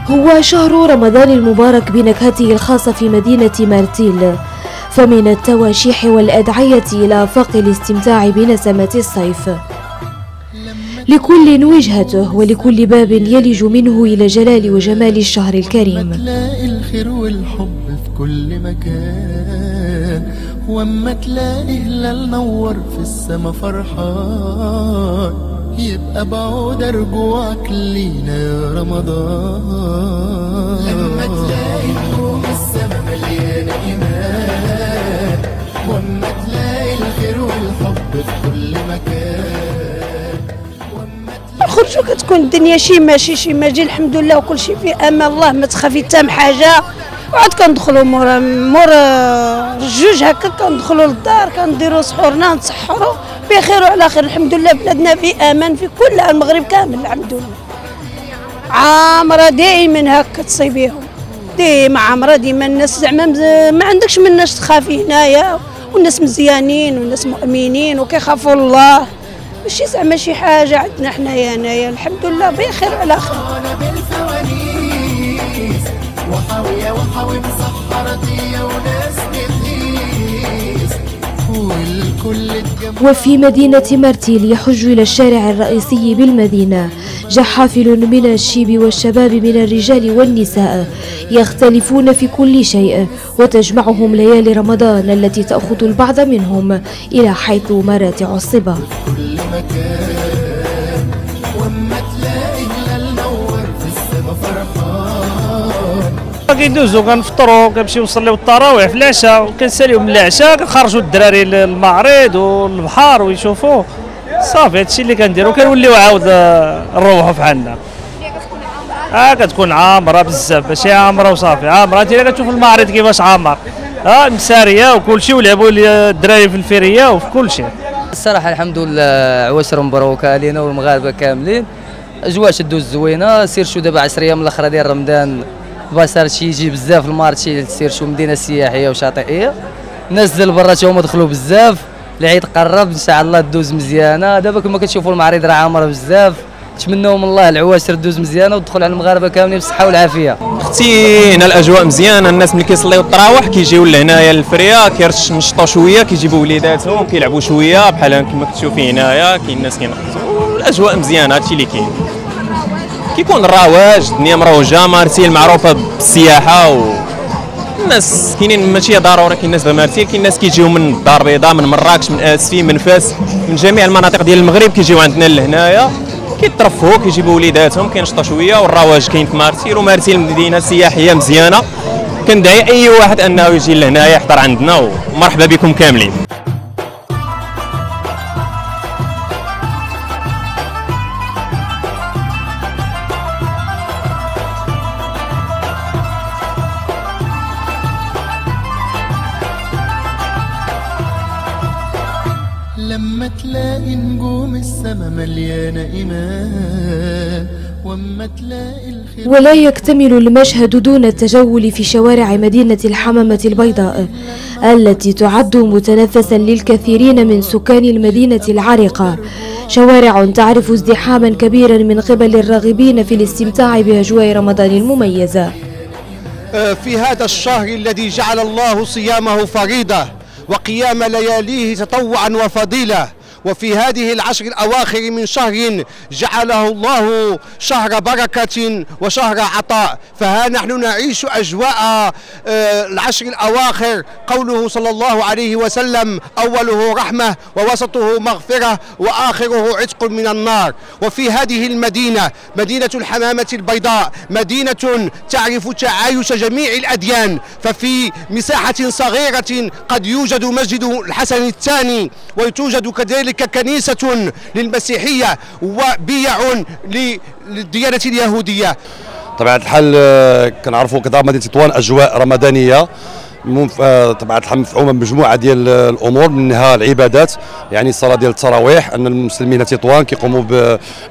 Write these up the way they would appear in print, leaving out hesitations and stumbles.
هو شهر رمضان المبارك بنكهته الخاصة في مدينة مارتيل، فمن التواشيح والأدعية إلى آفاق الاستمتاع بنسمات الصيف. لكل وجهته ولكل باب يلج منه إلى جلال وجمال الشهر الكريم. تلاقي الخير والحب في كل مكان، واما تلاقي هلال نور في السما فرحان، يبقى بعود رجوعك لينا يا رمضان. لما تلاقي نجوم السما مليانة إيمان، واما تلاقي الخير والحب في كل مكان، خرجوا كتكون الدنيا شي ماشي شي ماجي الحمد لله وكل شيء في امان الله، ما تخافي حتى من حاجه. وعاد كندخلوا مور الجوج هكا كندخلوا للدار كنديروا سحورنا نتسحروا بخير وعلى خير الحمد لله. بلادنا في امان في كل المغرب كامل الحمد لله. عامره دائما هكا تصيبيهم ديما عامره ديما الناس زعما ما عندكش من الناس تخافي هنايا، والناس مزيانين والناس مؤمنين وكيخافوا الله، ماشي زعما شي حاجه عندنا حنايا هنايا الحمد لله بخير وعلى خير. وحاوية وحاوي مسحرتي وناس بتقيس والكل وفي مدينة مارتيل يحج إلى الشارع الرئيسي بالمدينة جحافل من الشيب والشباب من الرجال والنساء يختلفون في كل شيء، وتجمعهم ليالي رمضان التي تأخذ البعض منهم إلى حيث مراتع الصبا. كندوزو كنفطروا كنمشيو نصليو التراويح في العشاء وكنساليو من العشاء كنخرجوا الدراري للمعرض والبحر ويشوفوا صافي. هادشي اللي كنديرو كنوليو عاود نروحوا فحالنا. كتكون عامره بزاف ماشي عامره وصافي، عامره انت كتشوف المعرض كيفاش عامر مساريه وكلشي، ولعبوا الدراري في الفيريه وفي كلشي. الصراحه الحمد لله عواشر مبروكه علينا والمغاربه كاملين، اجواء شدو الزوينه. سيرشو دابا 10 ايام الاخرى ديال رمضان صار شي يجي بزاف المارشي، سيرشو مدينه سياحيه وشاطئيه، الناس ديال برا هما دخلوا بزاف. العيد قرب ان شاء الله دوز مزيانه. دابا كما كتشوفوا المعرض راه عامره بزاف، نتمنوا من الله العواشر دوز مزيانه وتدخل على المغاربه كاملين بالصحه والعافيه. اختي هنا الاجواء مزيانه، الناس ملي كيصليو التراويح كيجيو لهنايا للفريه كيرشنشطوا شويه، كيجيبوا وليداتهم كيلعبوا شويه بحال كما كتشوفي هنايا. كاين الناس كينقصوا، الاجواء مزيانه. هادشي اللي كاين. كيكون الرواج الدنيا مروجه، مارسيل معروفه بالسياحه والناس كاينين ماشي ضروري. كاين ناس مارسيل، كاين ناس كيجيو من الدار البيضاء من مراكش من اسفين من فاس من جميع المناطق ديال المغرب كيجيو عندنا لهنايا كيترفهوا كيجيبوا وليداتهم كينشطوا شويه. والرواج كاين في مارسيل، ومارسيل مدينه سياحيه مزيانه. كندعي اي واحد انه يجي لهنايا يحضر عندنا، ومرحبا بكم كاملين. لما تلاقي نجوم السما مليانة إيمان، واما تلاقي الخير. ولا يكتمل المشهد دون التجول في شوارع مدينة الحمامة البيضاء التي تعد متنفسا للكثيرين من سكان المدينة العريقة، شوارع تعرف ازدحاما كبيرا من قبل الراغبين في الاستمتاع بأجواء رمضان المميزة. في هذا الشهر الذي جعل الله صيامه فريضة وقيام لياليه تطوعا وفضيلة، وفي هذه العشر الأواخر من شهر جعله الله شهر بركة وشهر عطاء، فها نحن نعيش أجواء العشر الأواخر. قوله صلى الله عليه وسلم: أوله رحمة ووسطه مغفرة وآخره عتق من النار. وفي هذه المدينة، مدينة الحمامة البيضاء، مدينة تعرف تعايش جميع الأديان، ففي مساحة صغيرة قد يوجد مسجد الحسن الثاني، وتوجد كذلك كنيسة للمسيحية، وبيع للديانة اليهودية. طبعا الحال كنعرفوا كدار مدينة تطوان أجواء رمضانية طبعا الحال مفعومه بمجموعه ديال الامور، منها العبادات، يعني الصلاه ديال التراويح، ان المسلمين تطوان كيقوموا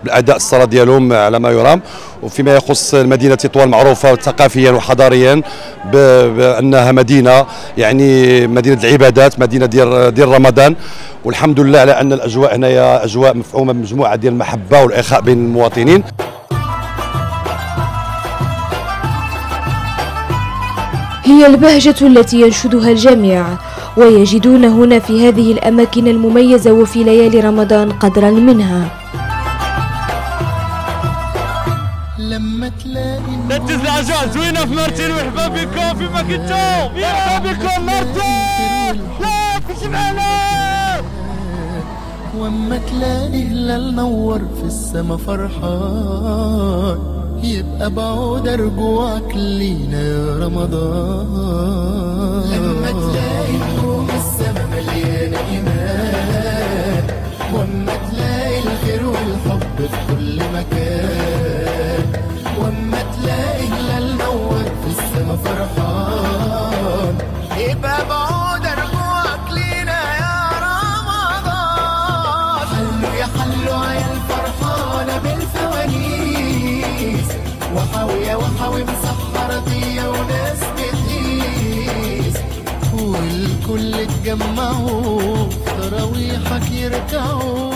بالاداء الصلاه ديالهم على ما يرام. وفيما يخص مدينه تطوان معروفه ثقافيا وحضاريا بانها مدينه، يعني مدينه العبادات، مدينه ديال رمضان، والحمد لله على ان الاجواء هنايا اجواء مفعومه بمجموعه ديال المحبه والاخاء بين المواطنين. هي البهجة التي ينشدها الجميع، ويجدون هنا في هذه الأماكن المميزة وفي ليالي رمضان قدرا منها. لما تلاقي نتز الأجواء زوينة في مرتين، ومرحبا بكم في مكتوم، مرحبا بكم مرتين، لا كلشي معنا. واما تلاقي هلال نور في السما فرحان، يبقى بعود رجوعك لينا يا رمضان. لما تلاقي نجوم السما مليانة إيمان، واما تلاقي الخير والحب في كل مكان، واما تلاقي هلال نور في السما فرحان، يبقى بعود رجوعك لينا يا رمضان. حلوا يا حلوا يا الفرحانة بالفوانيس، وحاوي مسحرة ضية وناس بتقيس، والكل اتجمعوا تراويحك يركعوا